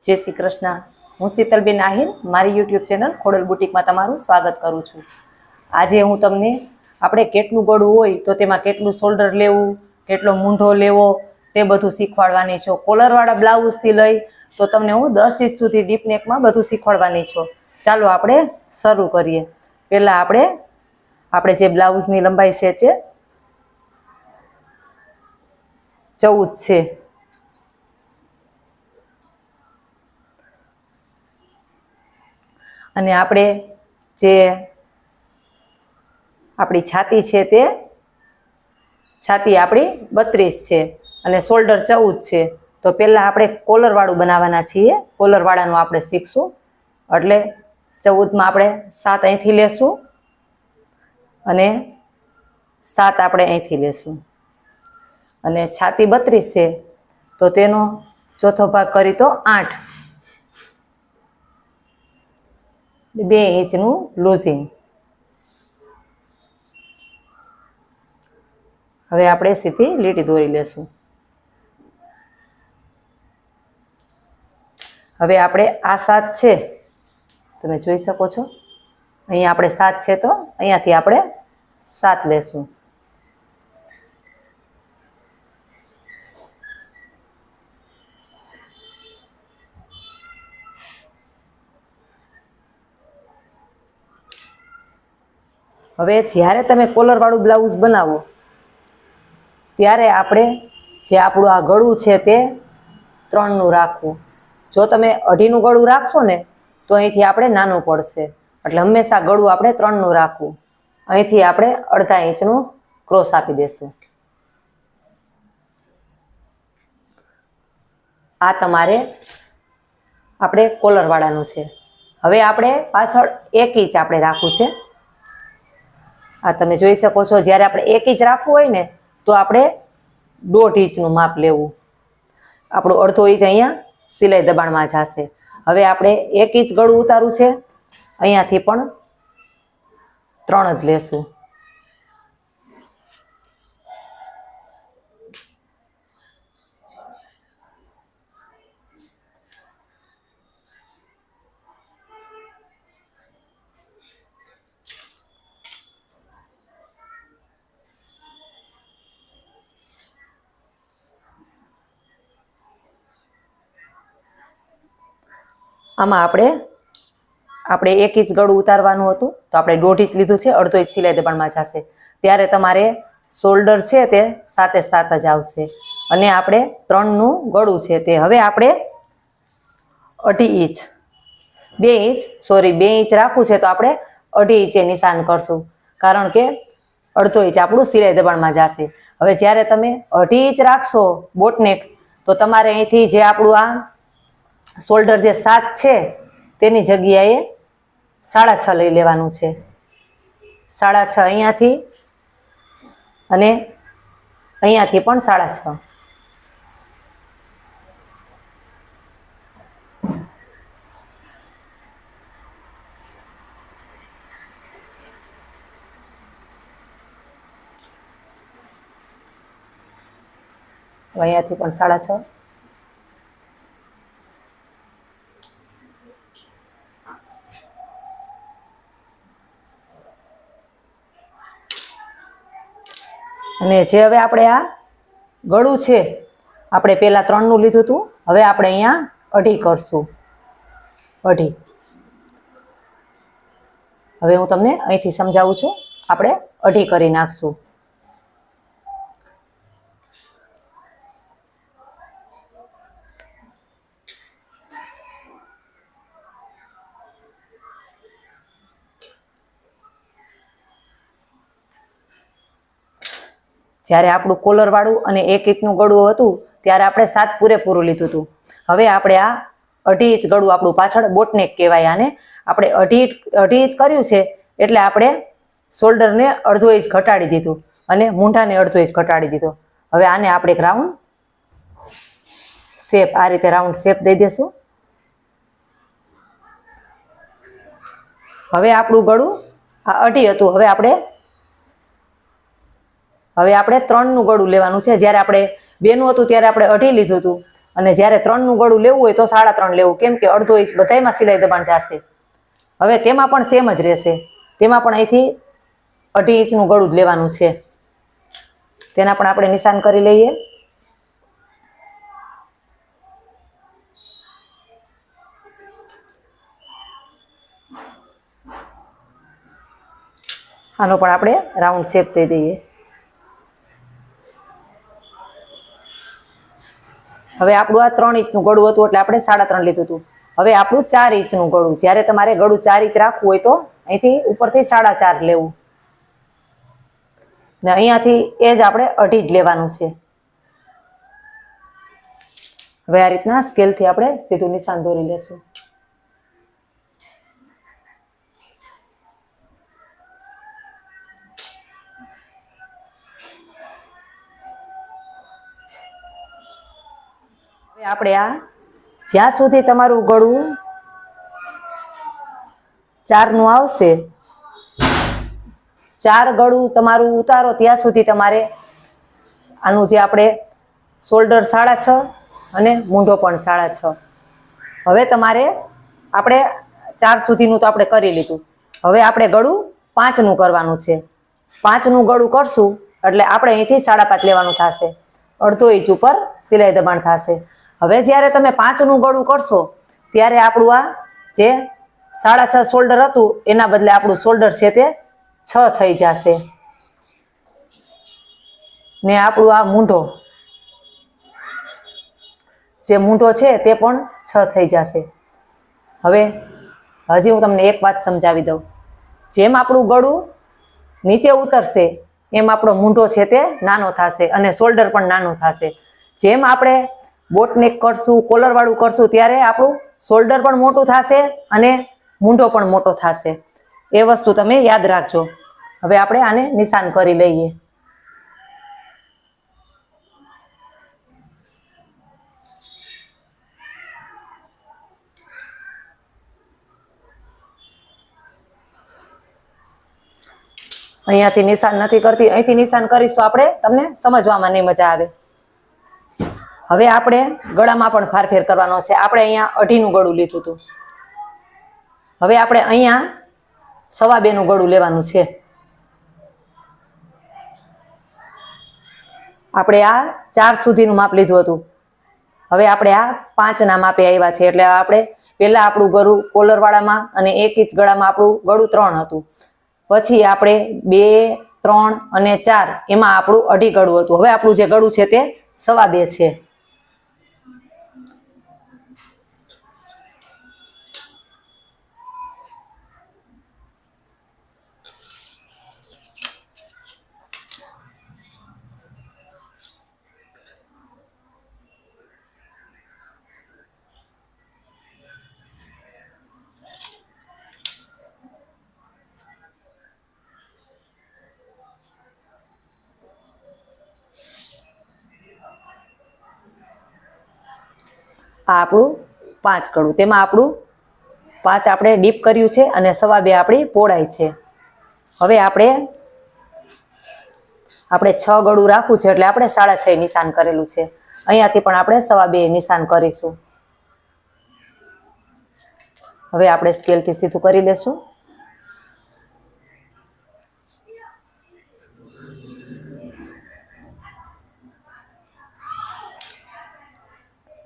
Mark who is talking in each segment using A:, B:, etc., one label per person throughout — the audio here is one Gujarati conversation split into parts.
A: जय श्री कृष्ण। हूँ शीतलबेन आहिर मारी यूट्यूब चेनल खोडल बुटीक में तमारुं स्वागत करूँ छूं। आज हूँ तमने आपणे केटलुं गळुं होय तो तेमां केटलुं शोल्डर लेवुं, केटलो मूंढो लेवो ते बधुं शीखवाडवानी छुं। कोलरवाळा ब्लाउज थी लई तो तमने हूँ 10 इंच सुधी डीप नेक में बधुं शीखवाडवानी छुं। चालो आपणे शरू करीए। पहेला आपणे जे ब्लाउजनी लंबाई छे ते 14 छे। અને આપણે જે આપણી છાતી છે તે છાતી આપણી 32 છે અને શોલ્ડર 14 છે। તો પહેલા આપણે કોલર વાળું બનાવવાના છીએ। કોલર વાળાનું આપણે શીખશું એટલે 14 માં આપણે 7 અહીંથી લેશું અને 7 આપણે અહીંથી લેશું અને છાતી 32 છે તો તેનો ચોથો ભાગ કરી તો 8 2 इंचનું લૂઝિંગ। હવે આપણે સીધી લીટી દોરી લેશું। હવે આપણે આ 7 છે તમે જોઈ શકો છો અહીંયા આપણે 7 છે તો અહીંયાથી આપણે 7 લેશું। હવે જ્યારે તમે કોલર વાળું બ્લાઉઝ બનાવો ત્યારે આપણે જે આપણું આ ગળું છે તે 3 નું રાખવું। જો તમે 2.5 નું ગળું રાખશો ને તો અહીંથી આપણે નાનું પડશે એટલે હંમેશા ગળું આપણે 3 નું રાખવું। અહીંથી આપણે 1/2 ઇંચનું ક્રોસ આપી દેશું। આ તમારે આપણે કોલર વાળાનું છે। હવે આપણે પાછળ 1 ઇંચ આપણે રાખવું છે। આ તમે જોઈ શકો છો જ્યારે આપણે 1 ઇંચ રાખવું હોય ને તો આપણે 1.5 ઇંચનું માપ લેવું। આપણું 1/2 ઇંચ અહીંયા સિલાઈ દબાણમાં જશે। હવે આપણે 1 ઇંચ ગળું ઉતારવું છે અહીંયાથી પણ 3 જ લેશું। આમાં આપણે 1 ઇંચ ગળું ઉતારવાનું હતું તો આપણે 1.5 ઇંચ લીધું છે, 1/2 ઇંચ સિલાઈ દબાણમાં જશે। ત્યારે તમારે શોલ્ડર છે તે 7 જ આવશે અને આપણે 3 નું ગળું છે તે હવે આપણે 2.5 ઇંચ 2 ઇંચ રાખવું છે તો આપણે 2.5 ઇંચે નિશાન કરશું કારણ કે 1/2 ઇંચ આપણું સિલાઈ દબાણમાં જશે। હવે જ્યારે તમે 2.5 ઇંચ રાખશો બોટનેક તો તમારે અહીંથી જે આપણું આ શોલ્ડર જે 7 છે તેની જગ્યાએ 6.5 લઈ લેવાનું છે। 6.5 અહીંયાથી અને અહીંયાથી પણ 6.5। અહીંયાથી પણ 6.5। અને જે હવે આપણે આ ગળું છે આપણે પહેલા 3 નું લીધું હતું હવે આપણે અહીંયા 2.5 કરશું 2.5। હવે હું તમને અહીંથી સમજાવું છું આપણે 2.5 કરી નાખશું। જ્યારે આપણું કોલર વાળું અને 1 ઇંચનું ગળું હતું ત્યારે આપણે 7 પૂરેપૂરું લીધું હતું। હવે આપણે આ 2.5 ઇંચ ગળું આપણું પાછળ બોટનેક કહેવાય આને। આપણે 2.5 ઇંચ કર્યું છે એટલે આપણે શોલ્ડરને 1/2 ઇંચ ઘટાડી દીધું અને મૂંઢાને 1/2 ઇંચ ઘટાડી દીધો। હવે આને આપણે એક રાઉન્ડ શેપ આ રીતે રાઉન્ડ શેપ દઈ દેશું। હવે આપણું ગળું આ 2.5 હતું હવે આપણે 3 નું ગળું લેવાનું છે। જ્યારે આપણે 2 નું હતું ત્યારે આપણે 2.5 લીધું હતું અને જ્યારે 3નું ગળું લેવું હોય તો 3.5 લેવું, કેમ કે અડધો ઇંચ બધાયમાં સિલાઈ દબાણ જશે. હવે તેમાં પણ સેમ જ રહેશે, તેમાં પણ અહીંથી 2.5 ઇંચનું ગળું જ લેવાનું છે. તેના પણ આપણે નિશાન કરી લઈએ. આનો પણ આપણે રાઉન્ડ શેપ દઈ દઈએ. હવે આપણું આ 3 ઇંચનું ગળું હતું એટલે આપણે 3.5 લીધું હતું. હવે આપણું 4 ઇંચનું ગળું, જ્યારે તમારે ગળું 4 ઇંચ રાખવું હોય તો અહીંથી ઉપરથી 4.5 લેવું ને અહીંયાથી એ જ આપણે 2.5 જ લેવાનું છે. હવે આ રીતના સ્કેલથી આપણે સીધું નિશાન દોરી લેશું. હવે આપણે આ જ્યાં સુધી તમારું ગળું 4નું આવશે, 4 ગળું તમારું ઉતારો ત્યાં સુધી તમારે આનું જે આપણે શોલ્ડર 6.5 અને મૂંઢો પણ 6.5. હવે તમારે આપણે 4 સુધીનું તો આપણે કરી લીધું. હવે આપણે ગળું 5નું કરવાનું છે. 5નું ગળું કરશું એટલે આપણે અહીંથી 5.5 લેવાનું થશે, અડધો ઇંચ ઉપર સિલાઈ દબાણ થશે. હવે જ્યારે તમે 5નું ગળું કરશો ત્યારે આપણું આ જે 6.5 શોલ્ડર હતું એના બદલે આપણું શોલ્ડર છે તે 6 થઈ જશે ને આપણું આ મૂંઢો જે મૂંઢો છે તે પણ 6 થઈ જશે. હવે હજી હું તમને એક વાત સમજાવી દઉં. જેમ આપણું ગળું નીચે ઉતરશે એમ આપણો મૂંઢો છે તે નાનો થશે અને શોલ્ડર પણ નાનું થશે. જેમ આપણે બોટનેક કરશું, કોલરવાળું કરશું ત્યારે આપણું શોલ્ડર પણ મોટું થશે અને મૂંઢો પણ મોટો થશે. એ વસ્તુ તમે યાદ રાખજો. હવે આપણે આને નિશાન કરી લઈએ. અહીંયાથી નિશાન નથી કરતી, અહીંથી નિશાન કરીશ તો આપણે તમને સમજવામાં નહીં મજા આવે. હવે આપણે ગળામાં પણ ફારફેર કરવાનો છે. આપણે અહીંયા 2.5નું ગળું લીધું હતું, હવે આપણે અહીંયા 2.25નું ગળું લેવાનું છે. આપણે આ 4 સુધીનું માપ લીધું હતું, હવે આપણે આ 5ના માપે આવ્યા છે. એટલે આપણે પહેલા આપણું ગળું કોલરવાળામાં અને 1 ઇંચ ગળામાં આપણું ગળું 3 હતું, પછી આપણે 2, 3 અને 4 એમાં આપણું 2.5 ગળું હતું. હવે આપણું જે ગળું છે તે 2.25 છે. આ આપણું 5 ગળું, તેમાં આપણું 5 આપણે ડીપ કર્યું છે અને 2.25 આપણી પહોળાઈ છે. હવે આપણે 6 ગળું રાખવું છે એટલે આપણે 6.5 નિશાન કરેલું છે. અહીંયાથી પણ આપણે 2.25 નિશાન કરીશું. હવે આપણે સ્કેલથી સીધું કરી લેશું.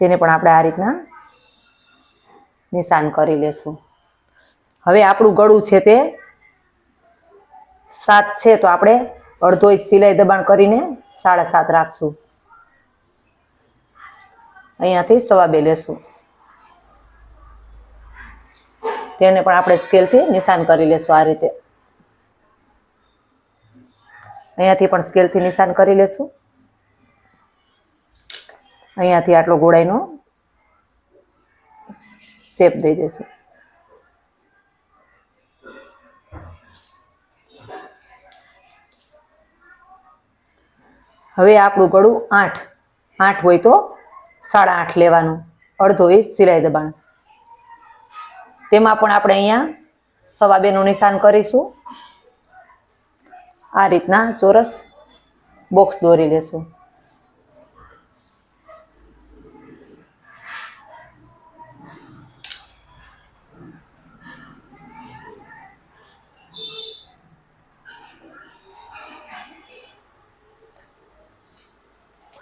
A: તેને પણ આપણે આ રીતના નિશાન કરી લેશું. હવે આપણું ગળું છે તે 7 છે તો આપણે અડધો ઇંચ સિલાઈ દબાણ કરીને 7.5 રાખશું. અહીંયાથી 2.25 લેશું. તેને પણ આપણે સ્કેલથી નિશાન કરી લેશું. આ રીતે અહીંયાથી પણ સ્કેલથી નિશાન કરી લેશું. અહીંયાથી આટલો ગોળાઈનો શેપ દઈ દેશું. હવે આપણું ગળું 8 હોય તો 8.5 લેવાનું, અડધો ઇંચ સિલાઈ દબાણ. તેમાં પણ આપણે અહીંયા 2.25નું નિશાન કરીશું. આ રીતના ચોરસ બોક્સ દોરી લેશું.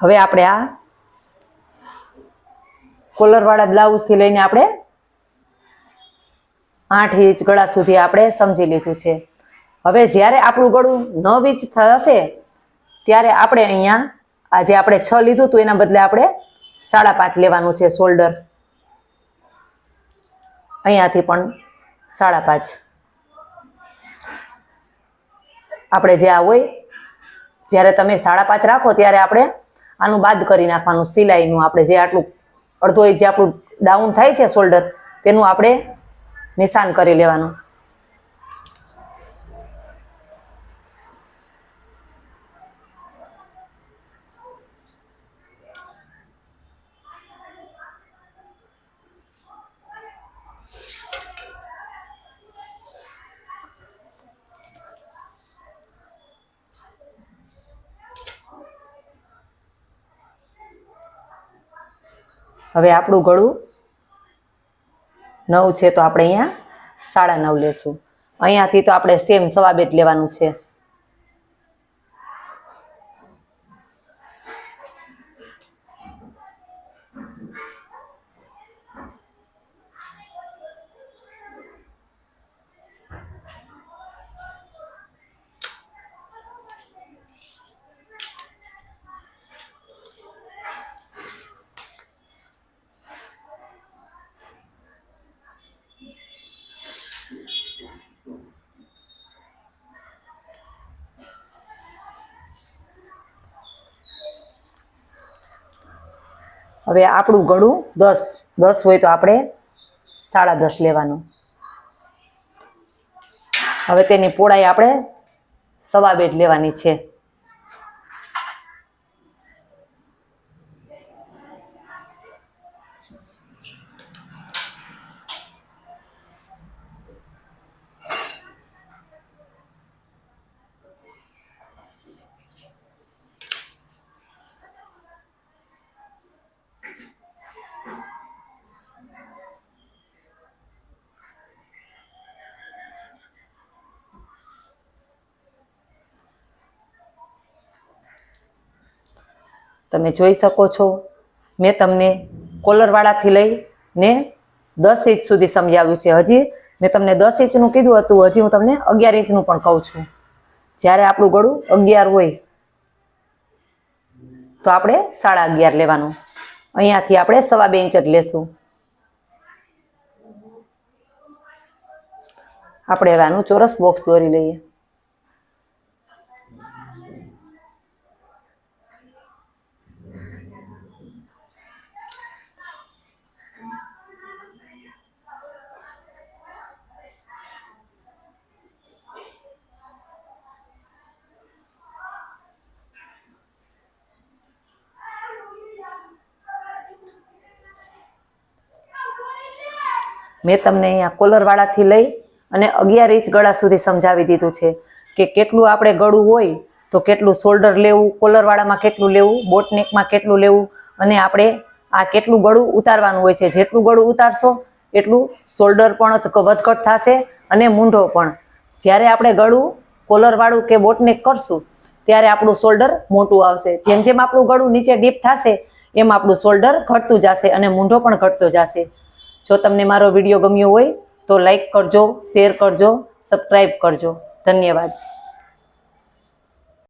A: હવે આપણે આ કોલરવાળા બ્લાઉઝથી લઈને આપણે 8 ઇંચ ગળા સુધી આપણે સમજી લીધું છે. હવે જ્યારે આપણું ગળું 9 ઇંચ થશે ત્યારે આપણે અહીંયા આ જે આપણે 6 લીધું હતું એના બદલે આપણે 5.5 લેવાનું છે શોલ્ડર. અહીંયાથી પણ 5.5 આપણે જે આ હોય જ્યારે તમે 5.5 રાખો ત્યારે આપણે આનું બાદ કરી નાખવાનું સિલાઈનું. આપણે જે આટલું અડધો ઇંચ જે આપણું ડાઉન થાય છે શોલ્ડર તેનું આપણે નિશાન કરી લેવાનું. હવે આપણું ગળું 9 છે તો આપણે અહીંયા 9.5 લેશું. અહીંયાથી તો આપણે સેમ 2.5 લેવાનું છે. હવે આપણું ગળું 10 હોય તો આપણે 10.5 લેવાનું. હવે તેની પહોળાઈ આપણે 2.5 લેવાની છે. તમે જોઈ શકો છો મેં તમને કોલરવાળાથી લઈને 10 ઇંચ સુધી સમજાવ્યું છે. હજી મેં તમને 10 ઇંચનું કીધું હતું, હજી હું તમને 11 ઇંચનું પણ કહું છું. જ્યારે આપણું ગળું 11 હોય તો આપણે 11.5 લેવાનું. અહીંયાથી આપણે 2.25 ઇંચ જ લેશું. આપણે હવે આનું ચોરસ બોક્સ દોરી લઈએ. મેં તમને અહીંયા કોલરવાળાથી લઈ અને 11 ઇંચ ગળા સુધી સમજાવી દીધું છે કે કેટલું આપણે ગળું હોય તો કેટલું શોલ્ડર લેવું, કોલરવાળામાં કેટલું લેવું, બોટનેકમાં કેટલું લેવું અને આપણે આ કેટલું ગળું ઉતારવાનું હોય છે. જેટલું ગળું ઉતારશો એટલું શોલ્ડર પણ વધઘટ થશે અને મૂંઢો પણ. જ્યારે આપણે ગળું કોલરવાળું કે બોટનેક કરશું ત્યારે આપણું શોલ્ડર મોટું આવશે. જેમ જેમ આપણું ગળું નીચે ડીપ થશે એમ આપણું શોલ્ડર ઘટતું જશે અને મૂંઢો પણ ઘટતો જશે. જો તમને મારો વિડીયો ગમ્યો હોય તો લાઈક કરજો, શેર કરજો, સબસ્ક્રાઈબ કરજો. ધન્યવાદ.